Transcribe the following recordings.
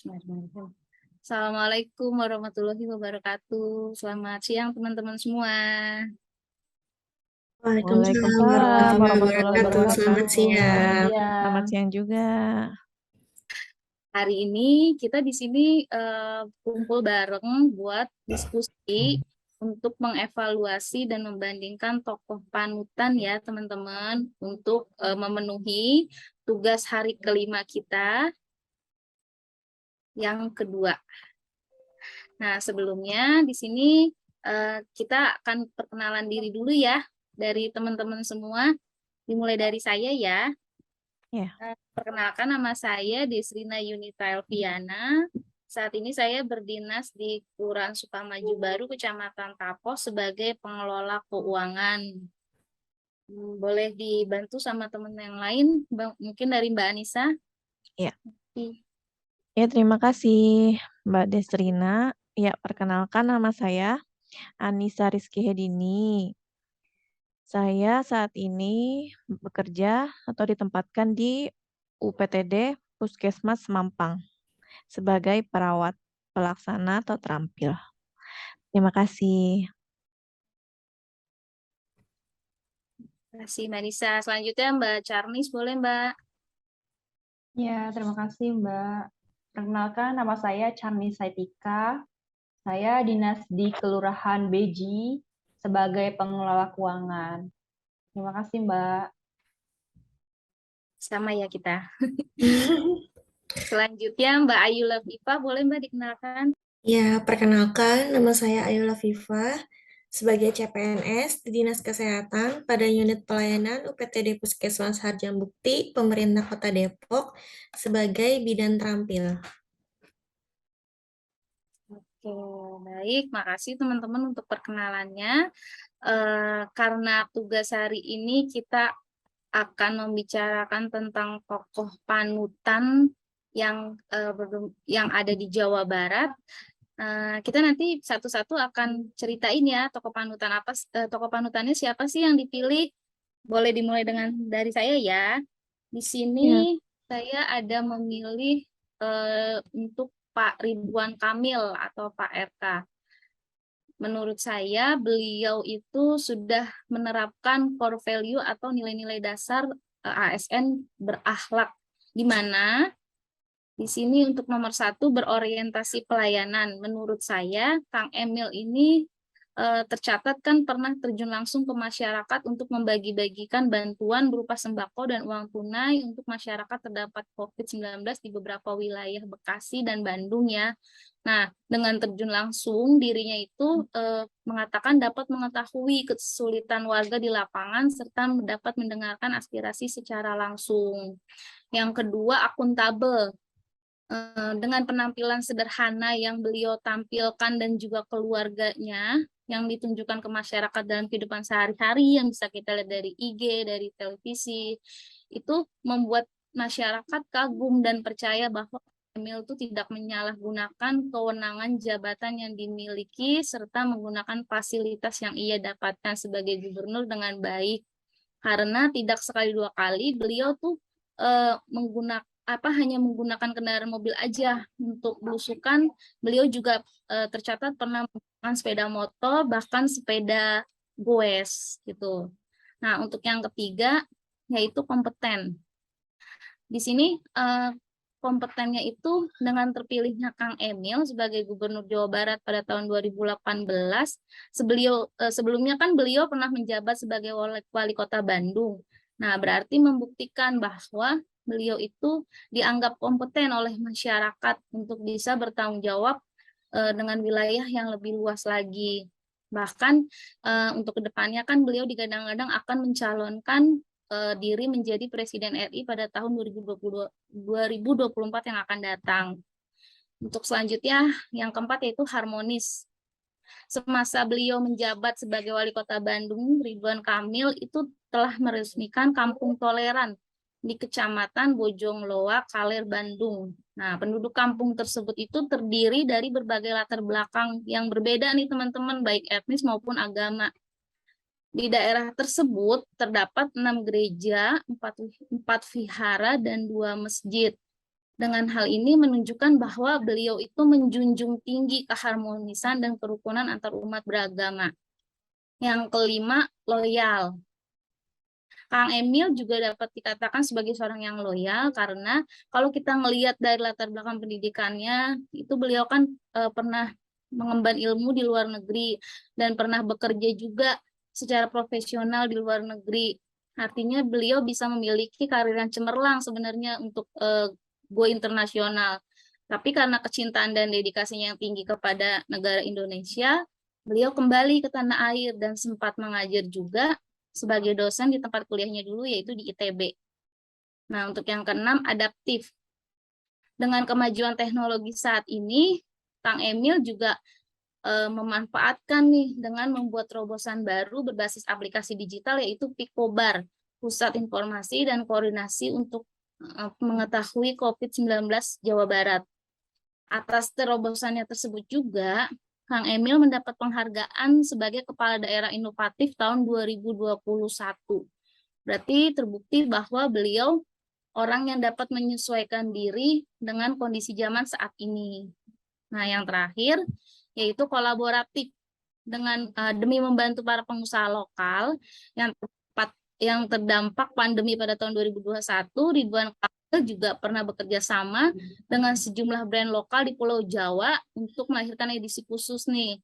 Bismillahirrahmanirrahim. Assalamualaikum warahmatullahi wabarakatuh. Selamat siang teman-teman semua. Waalaikumsalam Waalaikumsalam warahmatullahi warahmatullahi wabarakatuh. Selamat wabarakatuh. siang. Selamat siang juga. Hari ini kita di sini kumpul bareng buat diskusi untuk mengevaluasi dan membandingkan tokoh panutan ya teman-teman untuk memenuhi tugas hari kelima kita yang kedua. Nah, sebelumnya di sini kita akan perkenalan diri dulu ya dari teman-teman semua. Dimulai dari saya ya. Ya. Perkenalkan, nama saya Desrina Yunita Elviana. Saat ini saya berdinas di Kelurahan Sukamaju Baru, Kecamatan Tapos sebagai pengelola keuangan. Boleh dibantu sama teman yang lain, mungkin dari Mbak Anissa. Ya. Ya, terima kasih Mbak Desrina. Ya, perkenalkan nama saya Anissa Rizky Hedini. Saya saat ini bekerja atau ditempatkan di UPTD Puskesmas Mampang sebagai perawat pelaksana atau terampil. Terima kasih. Terima kasih Mbak Anissa. Selanjutnya Mbak Charnis, boleh Mbak? Ya, terima kasih Mbak. Perkenalkan, nama saya Charnis Saitika. Saya dinas di Kelurahan Beji sebagai pengelola keuangan. Terima kasih Mbak. Sama ya kita. Selanjutnya Mbak Ayu Lafifa, boleh Mbak dikenalkan? Ya, perkenalkan nama saya Ayu Lafifa sebagai CPNS di Dinas Kesehatan pada unit pelayanan UPTD Puskesmas Harjam Bukti, Pemerintah Kota Depok sebagai bidan terampil. Oke, baik. Makasih teman-teman untuk perkenalannya. Karena tugas hari ini kita akan membicarakan tentang tokoh panutan yang ada di Jawa Barat. Kita nanti satu-satu akan ceritain ya tokoh panutan apa, tokoh panutannya siapa sih yang dipilih. Boleh dimulai dari saya ya. Di sini saya ada memilih untuk Pak Ridwan Kamil atau Pak RK. Menurut saya beliau itu sudah menerapkan core value atau nilai-nilai dasar ASN berakhlak, di mana di sini untuk nomor 1 berorientasi pelayanan. Menurut saya Kang Emil ini tercatat kan pernah terjun langsung ke masyarakat untuk membagi-bagikan bantuan berupa sembako dan uang tunai untuk masyarakat terdampak COVID-19 di beberapa wilayah Bekasi dan Bandung ya. Nah, dengan terjun langsung dirinya itu mengatakan dapat mengetahui kesulitan warga di lapangan serta dapat mendengarkan aspirasi secara langsung. Yang kedua, akuntabel. Dengan penampilan sederhana yang beliau tampilkan dan juga keluarganya yang ditunjukkan ke masyarakat dalam kehidupan sehari-hari yang bisa kita lihat dari IG, dari televisi, itu membuat masyarakat kagum dan percaya bahwa Emil itu tidak menyalahgunakan kewenangan jabatan yang dimiliki serta menggunakan fasilitas yang ia dapatkan sebagai gubernur dengan baik. Karena tidak sekali dua kali beliau tuh hanya menggunakan kendaraan mobil aja untuk belusukan. Beliau juga tercatat pernah menggunakan sepeda motor, bahkan sepeda goes gitu. Nah, untuk yang ketiga yaitu kompeten. Di sini kompetennya itu dengan terpilihnya Kang Emil sebagai Gubernur Jawa Barat pada tahun 2018. Sebelumnya kan beliau pernah menjabat sebagai Wali Kota Bandung. Nah, berarti membuktikan bahwa beliau itu dianggap kompeten oleh masyarakat untuk bisa bertanggung jawab dengan wilayah yang lebih luas lagi. Bahkan untuk kedepannya kan beliau digadang-gadang akan mencalonkan diri menjadi Presiden RI pada tahun 2024 yang akan datang. Untuk selanjutnya, yang keempat yaitu harmonis. Semasa beliau menjabat sebagai Wali Kota Bandung, Ridwan Kamil itu telah meresmikan Kampung Toleran di Kecamatan Bojongloa, Kaler, Bandung. Nah, penduduk kampung tersebut itu terdiri dari berbagai latar belakang yang berbeda nih teman-teman, baik etnis maupun agama. Di daerah tersebut terdapat 6 gereja, 4 vihara, dan 2 masjid. Dengan hal ini menunjukkan bahwa beliau itu menjunjung tinggi keharmonisan dan kerukunan antar umat beragama. Yang kelima, loyal. Kang Emil juga dapat dikatakan sebagai seorang yang loyal karena kalau kita ngelihat dari latar belakang pendidikannya, itu beliau kan pernah mengemban ilmu di luar negeri dan pernah bekerja juga secara profesional di luar negeri. Artinya beliau bisa memiliki karir yang cemerlang sebenarnya untuk go internasional. Tapi karena kecintaan dan dedikasinya yang tinggi kepada negara Indonesia, beliau kembali ke tanah air dan sempat mengajar juga sebagai dosen di tempat kuliahnya dulu, yaitu di ITB. Nah, untuk yang keenam, adaptif. Dengan kemajuan teknologi saat ini, Kang Emil juga memanfaatkan nih dengan membuat terobosan baru berbasis aplikasi digital, yaitu Picobar, Pusat Informasi dan Koordinasi untuk mengetahui COVID-19 Jawa Barat. Atas terobosannya tersebut juga, Kang Emil mendapat penghargaan sebagai Kepala Daerah Inovatif tahun 2021. Berarti terbukti bahwa beliau orang yang dapat menyesuaikan diri dengan kondisi zaman saat ini. Nah, yang terakhir yaitu kolaboratif dengan demi membantu para pengusaha lokal yang terdampak pandemi pada tahun 2021, Ridwan Kamil juga pernah bekerja sama dengan sejumlah brand lokal di Pulau Jawa untuk melahirkan edisi khusus nih.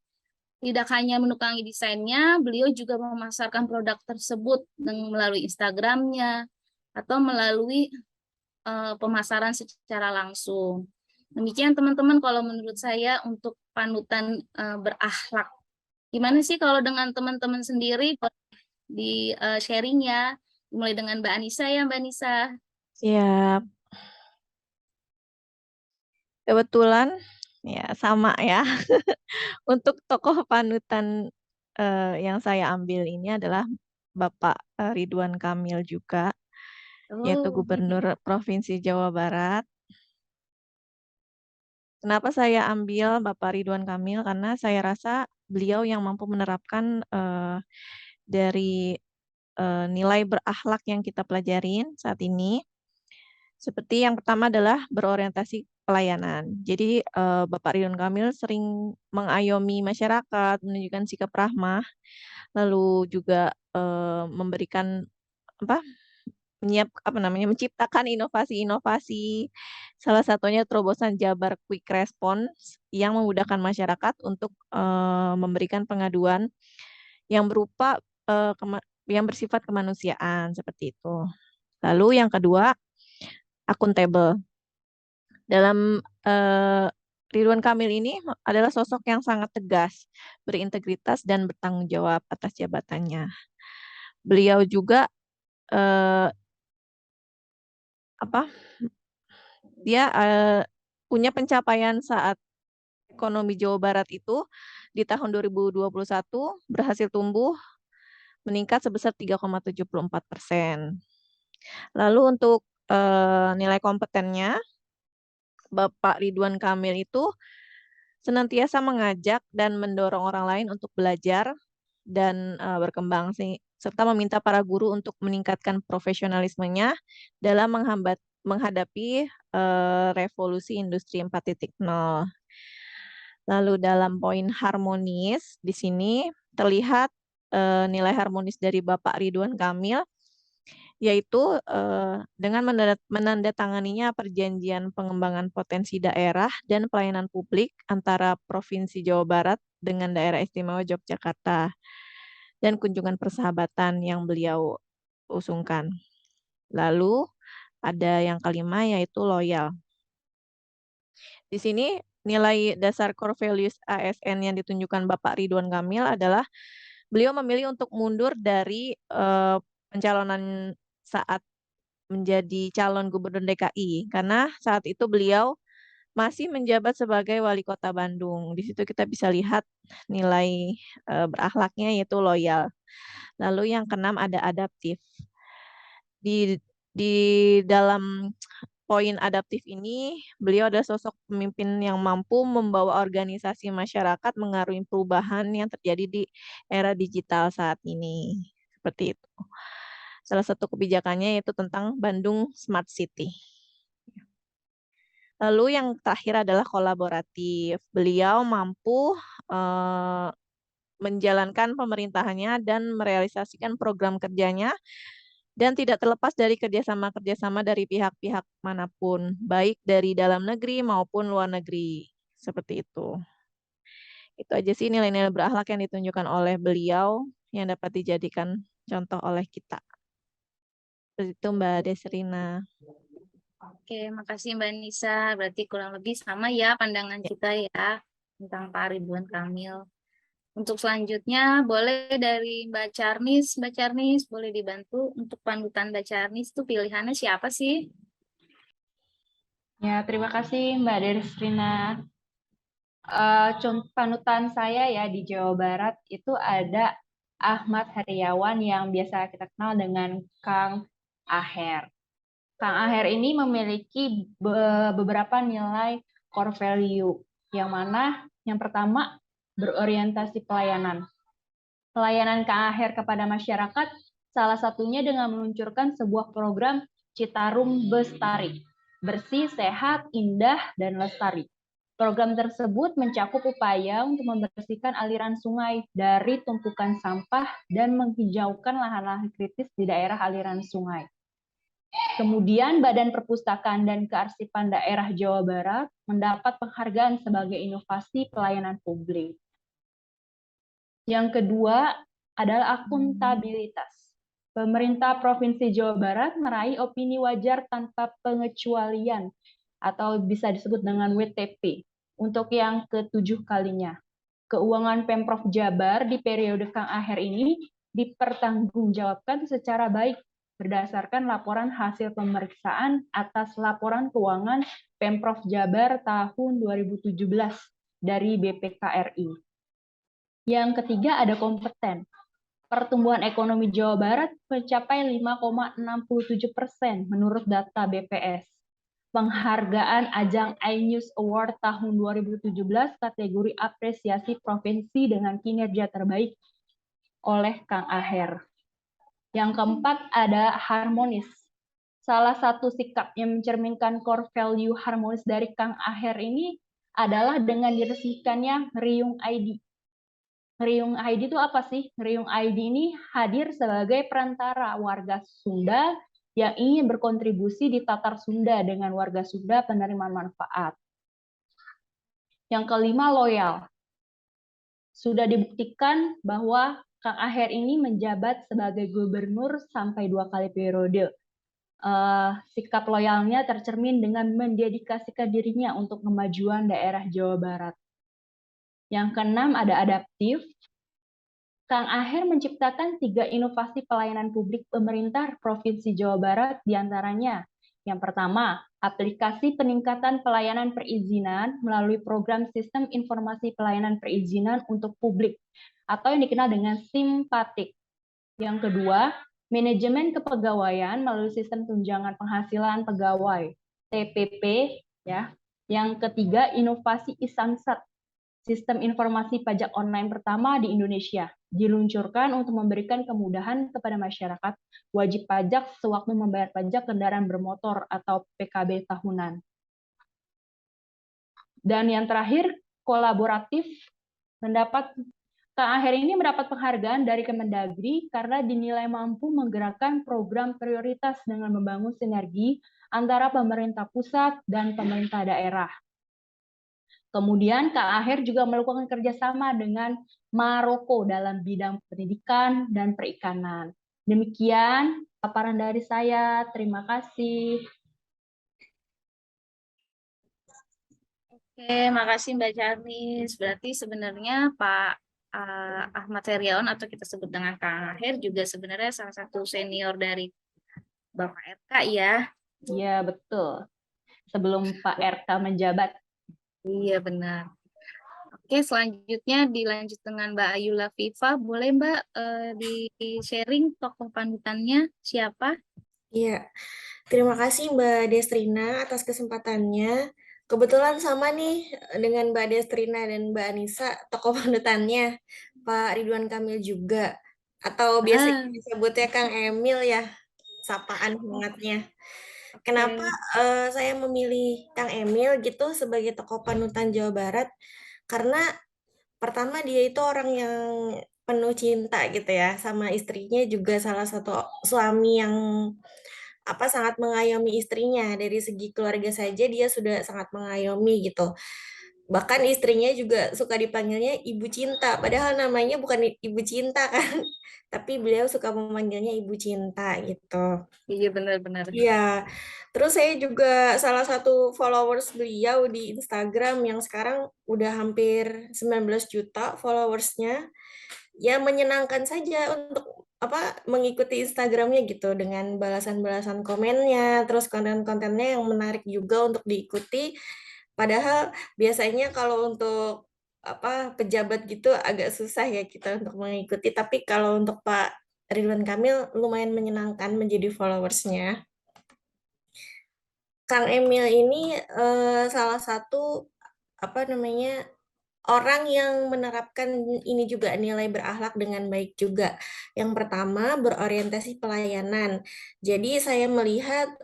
Tidak hanya menukangi desainnya, beliau juga memasarkan produk tersebut melalui Instagramnya atau melalui pemasaran secara langsung. Demikian teman-teman kalau menurut saya untuk panutan berakhlak. Gimana sih kalau dengan teman-teman sendiri di sharing ya, mulai dengan Mbak Anissa ya Mbak Anissa. Siap. Kebetulan ya sama ya. Untuk tokoh panutan yang saya ambil ini adalah Bapak Ridwan Kamil juga, yaitu Gubernur Provinsi Jawa Barat. Kenapa saya ambil Bapak Ridwan Kamil? Karena saya rasa beliau yang mampu menerapkan dari nilai berakhlak yang kita pelajarin saat ini. Seperti yang pertama adalah berorientasi pelayanan. Jadi Bapak Ridwan Kamil sering mengayomi masyarakat, menunjukkan sikap ramah, lalu juga memberikan menciptakan inovasi-inovasi. Salah satunya terobosan Jabar Quick Response yang memudahkan masyarakat untuk memberikan pengaduan yang berupa yang bersifat kemanusiaan seperti itu. Lalu yang kedua, akuntabel. Dalam Ridwan Kamil ini adalah sosok yang sangat tegas, berintegritas dan bertanggung jawab atas jabatannya. Beliau juga dia punya pencapaian saat ekonomi Jawa Barat itu di tahun 2021 berhasil tumbuh meningkat sebesar 3,74%. Lalu untuk nilai kompetennya, Bapak Ridwan Kamil itu senantiasa mengajak dan mendorong orang lain untuk belajar dan berkembang serta meminta para guru untuk meningkatkan profesionalismenya dalam menghadapi revolusi industri 4.0. Lalu dalam poin harmonis di sini terlihat nilai harmonis dari Bapak Ridwan Kamil, yaitu dengan menandatanganinya perjanjian pengembangan potensi daerah dan pelayanan publik antara Provinsi Jawa Barat dengan Daerah Istimewa Yogyakarta dan kunjungan persahabatan yang beliau usungkan. Lalu ada yang kelima yaitu loyal. Di sini nilai dasar core values ASN yang ditunjukkan Bapak Ridwan Kamil adalah beliau memilih untuk mundur dari pencalonan saat menjadi calon gubernur DKI karena saat itu beliau masih menjabat sebagai wali kota Bandung. Di situ kita bisa lihat nilai berakhlaknya yaitu loyal. Lalu yang keenam ada adaptif. Di dalam poin adaptif ini, beliau adalah sosok pemimpin yang mampu membawa organisasi masyarakat mengaruhi perubahan yang terjadi di era digital saat ini. Seperti itu. Salah satu kebijakannya yaitu tentang Bandung Smart City. Lalu yang terakhir adalah kolaboratif. Beliau mampu menjalankan pemerintahannya dan merealisasikan program kerjanya dan tidak terlepas dari kerjasama-kerjasama dari pihak-pihak manapun, baik dari dalam negeri maupun luar negeri. Seperti itu. Itu aja sih nilai-nilai berakhlak yang ditunjukkan oleh beliau yang dapat dijadikan contoh oleh kita. Seperti itu Mbak Desrina. Oke, makasih Mbak Nisa. Berarti kurang lebih sama ya pandangan kita ya tentang Pak Ridwan Kamil. Untuk selanjutnya boleh dari Mbak Charnis. Mbak Charnis boleh dibantu untuk panutan Mbak Charnis itu pilihannya siapa sih? Ya, terima kasih Mbak Desrina. Panutan saya ya di Jawa Barat itu ada Ahmad Heriawan yang biasa kita kenal dengan Kang Aher. Kang Aher ini memiliki beberapa nilai core value, yang mana yang pertama berorientasi pelayanan. Pelayanan Kang Aher kepada masyarakat salah satunya dengan meluncurkan sebuah program Citarum Bestari, bersih, sehat, indah, dan lestari. Program tersebut mencakup upaya untuk membersihkan aliran sungai dari tumpukan sampah dan menghijaukan lahan-lahan kritis di daerah aliran sungai. Kemudian Badan Perpustakaan dan Kearsipan Daerah Jawa Barat mendapat penghargaan sebagai inovasi pelayanan publik. Yang kedua adalah akuntabilitas. Pemerintah Provinsi Jawa Barat meraih opini wajar tanpa pengecualian atau bisa disebut dengan WTP untuk yang ke-7 kalinya. Keuangan Pemprov Jabar di periode Kang Aher ini dipertanggungjawabkan secara baik berdasarkan laporan hasil pemeriksaan atas laporan keuangan Pemprov Jabar tahun 2017 dari BPKRI. Yang ketiga ada kompeten. Pertumbuhan ekonomi Jawa Barat mencapai 5,67% menurut data BPS. Penghargaan ajang iNews Award tahun 2017 kategori apresiasi provinsi dengan kinerja terbaik oleh Kang Aher. Yang keempat ada harmonis. Salah satu sikap yang mencerminkan core value harmonis dari Kang Aher ini adalah dengan diresmikannya Riung ID. Riung ID itu apa sih? Riung ID ini hadir sebagai perantara warga Sunda yang ingin berkontribusi di Tatar Sunda dengan warga Sunda penerimaan manfaat. Yang kelima, loyal. Sudah dibuktikan bahwa Kang Aher ini menjabat sebagai gubernur sampai 2 kali periode. Sikap loyalnya tercermin dengan mendedikasikan dirinya untuk kemajuan daerah Jawa Barat. Yang keenam ada adaptif. Kang Aher menciptakan 3 inovasi pelayanan publik pemerintah Provinsi Jawa Barat diantaranya. Yang pertama, aplikasi peningkatan pelayanan perizinan melalui program Sistem Informasi Pelayanan Perizinan untuk Publik atau yang dikenal dengan Simpatik. Yang kedua, manajemen kepegawaian melalui Sistem Tunjangan Penghasilan Pegawai (TPP). Ya. Yang ketiga, inovasi Isamsat, Sistem Informasi Pajak Online pertama di Indonesia, diluncurkan untuk memberikan kemudahan kepada masyarakat wajib pajak sewaktu membayar pajak kendaraan bermotor atau PKB tahunan. Dan yang terakhir, kolaboratif. Kang Aher ini mendapat penghargaan dari Kemendagri karena dinilai mampu menggerakkan program prioritas dengan membangun sinergi antara pemerintah pusat dan pemerintah daerah. Kemudian Kang Aher juga melakukan kerjasama dengan Maroko dalam bidang pendidikan dan perikanan. Demikian paparan dari saya. Terima kasih. Oke, makasih Mbak Charnis. Berarti sebenarnya Pak Ahmad Heriawan atau kita sebut dengan Kang Aher juga sebenarnya salah satu senior dari Bapak RK ya. Iya, betul. Sebelum Pak RK menjabat. Iya, benar. Oke, selanjutnya dilanjut dengan Mbak Ayu Lafifa. Boleh Mbak di-sharing tokoh panutannya siapa? Iya, terima kasih Mbak Destrina atas kesempatannya. Kebetulan sama nih dengan Mbak Destrina dan Mbak Anissa, tokoh panutannya Pak Ridwan Kamil juga. Atau biasanya disebutnya Kang Emil ya, sapaan hangatnya. Kenapa saya memilih Kang Emil gitu sebagai tokoh panutan Jawa Barat? Karena pertama dia itu orang yang penuh cinta gitu ya, sama istrinya juga salah satu suami yang sangat mengayomi istrinya. Dari segi keluarga saja dia sudah sangat mengayomi gitu. Bahkan istrinya juga suka dipanggilnya Ibu Cinta, padahal namanya bukan Ibu Cinta kan, tapi beliau suka memanggilnya Ibu Cinta gitu. Iya benar-benar. Iya, terus saya juga salah satu followers beliau di Instagram yang sekarang udah hampir 19 juta followersnya. Ya menyenangkan saja untuk mengikuti Instagramnya gitu dengan balasan-balasan komennya, terus konten-kontennya yang menarik juga untuk diikuti. Padahal biasanya kalau untuk pejabat gitu agak susah ya kita untuk mengikuti, tapi kalau untuk Pak Ridwan Kamil lumayan menyenangkan menjadi followersnya. Kang Emil ini salah satu orang yang menerapkan ini juga nilai berakhlak dengan baik juga. Yang pertama berorientasi pelayanan. Jadi saya melihat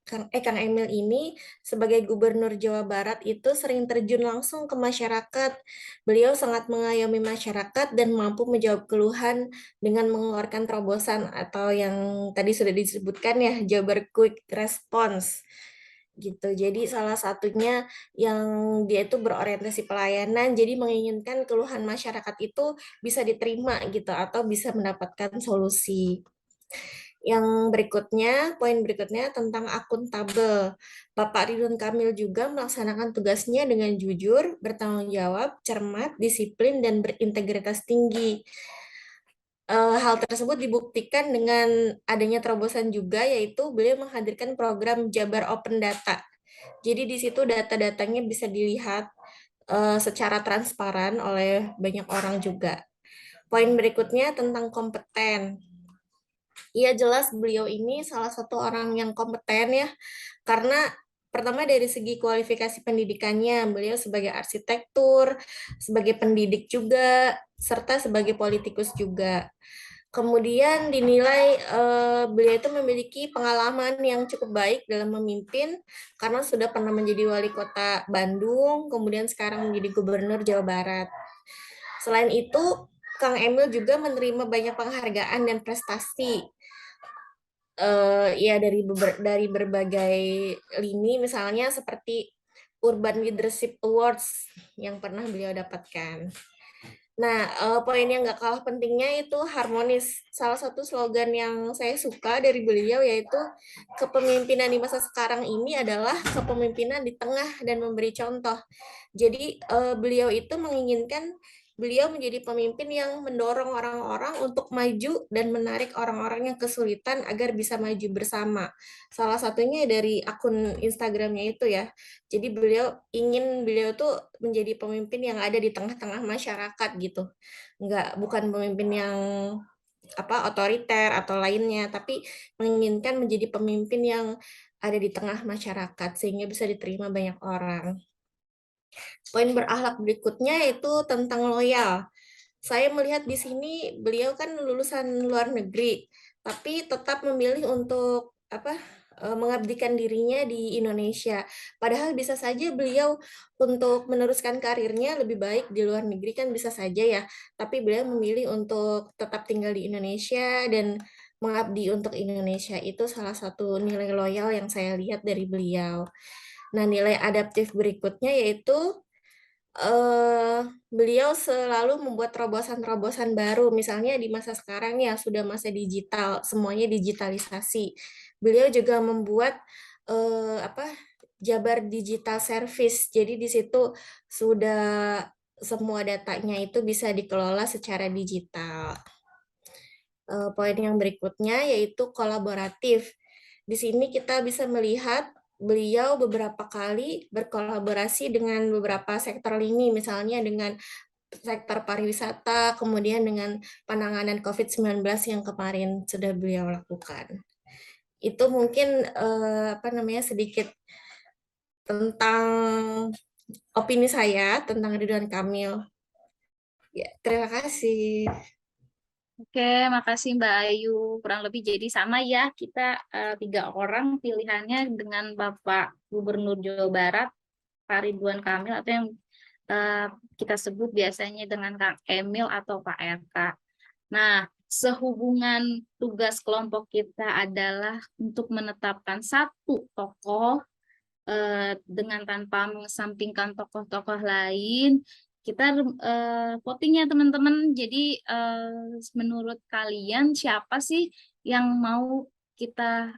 Kang Emil ini sebagai Gubernur Jawa Barat itu sering terjun langsung ke masyarakat. Beliau sangat mengayomi masyarakat dan mampu menjawab keluhan dengan mengeluarkan terobosan atau yang tadi sudah disebutkan ya, Jabar Quick Response gitu. Jadi salah satunya yang dia itu berorientasi pelayanan, jadi menginginkan keluhan masyarakat itu bisa diterima gitu atau bisa mendapatkan solusi. Yang berikutnya, poin berikutnya tentang akuntabel. Bapak Ridwan Kamil juga melaksanakan tugasnya dengan jujur, bertanggung jawab, cermat, disiplin, dan berintegritas tinggi. Hal tersebut dibuktikan dengan adanya terobosan juga, yaitu beliau menghadirkan program Jabar Open Data. Jadi di situ data-datanya bisa dilihat secara transparan oleh banyak orang juga. Poin berikutnya tentang kompeten. Iya jelas beliau ini salah satu orang yang kompeten ya, karena pertama dari segi kualifikasi pendidikannya, beliau sebagai arsitektur, sebagai pendidik juga, serta sebagai politikus juga. Kemudian dinilai beliau itu memiliki pengalaman yang cukup baik dalam memimpin karena sudah pernah menjadi wali kota Bandung, kemudian sekarang menjadi gubernur Jawa Barat. Selain itu, Kang Emil juga menerima banyak penghargaan dan prestasi ya dari berbagai lini, misalnya seperti Urban Leadership Awards yang pernah beliau dapatkan. Nah, poin yang nggak kalah pentingnya itu harmonis. Salah satu slogan yang saya suka dari beliau yaitu kepemimpinan di masa sekarang ini adalah kepemimpinan di tengah dan memberi contoh. Jadi beliau itu menginginkan beliau menjadi pemimpin yang mendorong orang-orang untuk maju dan menarik orang-orang yang kesulitan agar bisa maju bersama. Salah satunya dari akun Instagramnya itu ya. Jadi beliau tuh menjadi pemimpin yang ada di tengah-tengah masyarakat gitu. Bukan pemimpin yang otoriter atau lainnya, tapi menginginkan menjadi pemimpin yang ada di tengah masyarakat sehingga bisa diterima banyak orang. Poin berakhlak berikutnya itu tentang loyal. Saya melihat di sini beliau kan lulusan luar negeri, tapi tetap memilih untuk mengabdikan dirinya di Indonesia. Padahal bisa saja beliau untuk meneruskan karirnya lebih baik di luar negeri kan bisa saja ya, tapi beliau memilih untuk tetap tinggal di Indonesia dan mengabdi untuk Indonesia. Itu salah satu nilai loyal yang saya lihat dari beliau. Nah, nilai adaptif berikutnya yaitu beliau selalu membuat terobosan-terobosan baru, misalnya di masa sekarang ya sudah masa digital, semuanya digitalisasi. Beliau juga membuat Jabar Digital Service, jadi di situ sudah semua datanya itu bisa dikelola secara digital. Poin yang berikutnya yaitu kolaboratif. Di sini kita bisa melihat beliau beberapa kali berkolaborasi dengan beberapa sektor lini, misalnya dengan sektor pariwisata, kemudian dengan penanganan COVID-19 yang kemarin sudah beliau lakukan. Itu mungkin sedikit tentang opini saya tentang Ridwan Kamil. Ya, terima kasih. Oke, makasih Mbak Ayu. Kurang lebih jadi sama ya, kita 3 orang pilihannya dengan Bapak Gubernur Jawa Barat, Pak Ridwan Kamil, atau yang eh, kita sebut biasanya dengan Kang Emil atau Pak RK. Nah, sehubungan tugas kelompok kita adalah untuk menetapkan satu tokoh dengan tanpa mengesampingkan tokoh-tokoh lain, kita voting ya teman-teman. Jadi menurut kalian siapa sih yang mau kita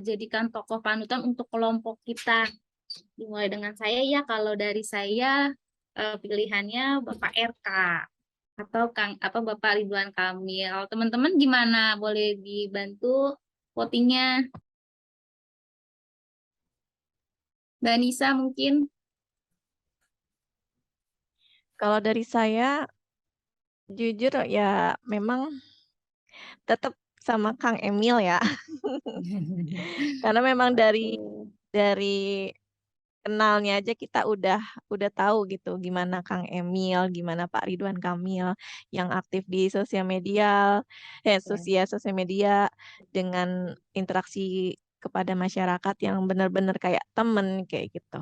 jadikan tokoh panutan untuk kelompok kita? Dimulai dengan saya ya. Kalau dari saya pilihannya Bapak RK atau Bapak Ridwan Kamil. Teman-teman gimana? Boleh dibantu votingnya? Mbak Nisa mungkin? Kalau dari saya, jujur ya memang tetap sama Kang Emil ya. Karena memang dari kenalnya aja kita udah tahu gitu gimana Kang Emil, gimana Pak Ridwan Kamil yang aktif di sosial media dengan interaksi kepada masyarakat yang benar-benar kayak temen kayak gitu.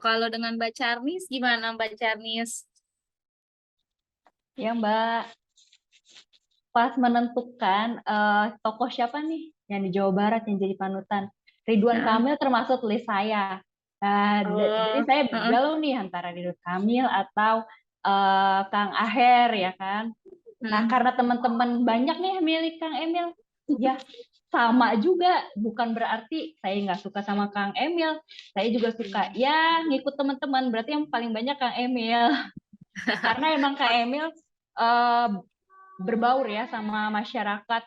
Kalau dengan Mbak Charnis, gimana Mbak Charnis? Ya Mbak, pas menentukan tokoh siapa nih yang di Jawa Barat yang jadi panutan, Ridwan Kamil termasuk list saya. Jadi saya galau nih antara Ridwan Kamil atau Kang Aher ya kan. Nah karena teman-teman banyak nih milih Kang Emil, ya sama juga, bukan berarti saya nggak suka sama Kang Emil, saya juga suka. Ya ngikut teman-teman, berarti yang paling banyak Kang Emil. Karena emang Kang Emil berbaur ya sama masyarakat,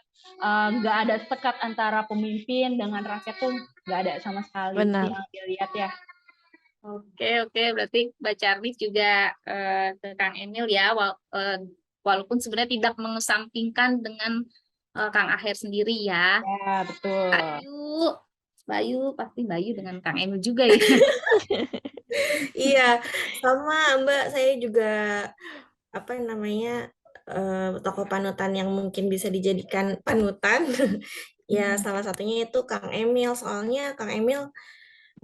nggak ada sekat antara pemimpin dengan rakyat tuh nggak ada sama sekali. Benar. Itu yang dilihat ya. Oke, berarti Mbak Charnis juga ke Kang Emil ya, walaupun sebenarnya tidak mengesampingkan dengan Kang Aher sendiri ya. Ya betul. Bayu pasti Bayu dengan Kang Emil juga ya. Iya, sama Mbak, saya juga tokoh panutan yang mungkin bisa dijadikan panutan. Ya, salah satunya itu Kang Emil. Soalnya Kang Emil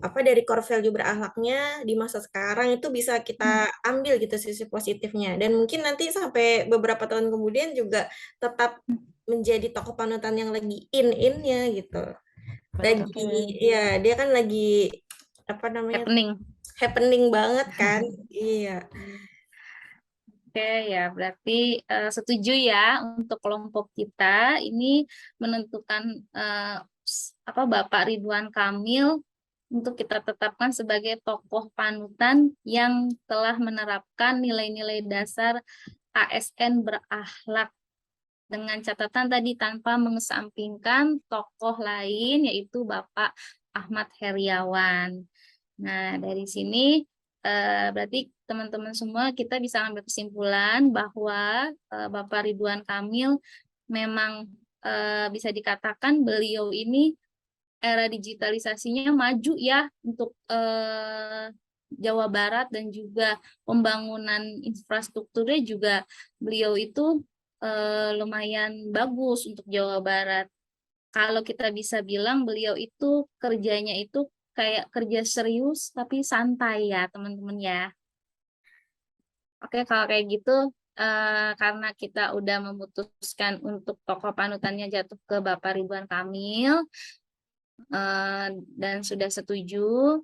dari core value berakhlaknya di masa sekarang itu bisa kita ambil gitu sisi positifnya. Dan mungkin nanti sampai beberapa tahun kemudian juga tetap menjadi tokoh panutan yang lagi in-innya gitu. Dia kan lagi happening banget kan. Iya. Oke ya, berarti setuju ya untuk kelompok kita ini menentukan Bapak Ridwan Kamil untuk kita tetapkan sebagai tokoh panutan yang telah menerapkan nilai-nilai dasar ASN berakhlak, dengan catatan tadi tanpa mengesampingkan tokoh lain yaitu Bapak Ahmad Heriawan. Nah, dari sini berarti teman-teman semua kita bisa ambil kesimpulan bahwa Bapak Ridwan Kamil memang bisa dikatakan beliau ini era digitalisasinya maju ya untuk Jawa Barat, dan juga pembangunan infrastrukturnya juga beliau itu lumayan bagus untuk Jawa Barat. Kalau kita bisa bilang beliau itu kerjanya itu kayak kerja serius tapi santai ya teman-teman ya. Oke, kalau kayak gitu karena kita udah memutuskan untuk tokoh panutannya jatuh ke Bapak Ridwan Kamil dan sudah setuju,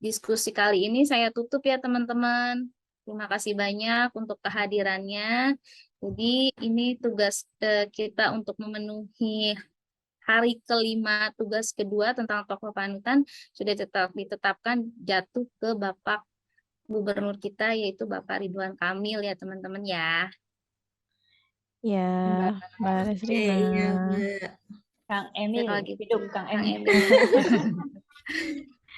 diskusi kali ini saya tutup ya teman-teman. Terima kasih banyak untuk kehadirannya. Jadi ini tugas kita untuk memenuhi hari kelima tugas kedua tentang tokoh panutan sudah ditetapkan jatuh ke Bapak Gubernur kita, yaitu Bapak Ridwan Kamil ya teman-teman ya. Ya, Mbak Resrina. Iya, Mbak. Kang Emil, gitu. hidup Kang Emil.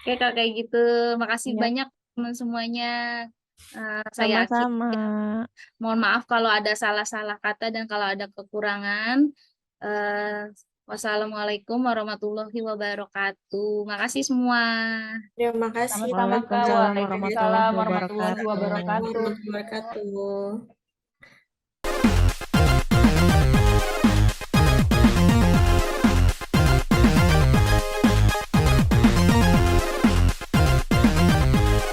Oke, kalau kayak gitu, makasih banyak teman semuanya. Saya Sama-sama. Mohon maaf kalau ada salah-salah kata dan kalau ada kekurangan. Wassalamualaikum warahmatullahi wabarakatuh. Makasih semua. Terima kasih. Sama-sama Kak. Waalaikumsalam warahmatullahi Waalaikumsalam warahmatullahi wabarakatuh. Warahmatullahi wabarakatuh.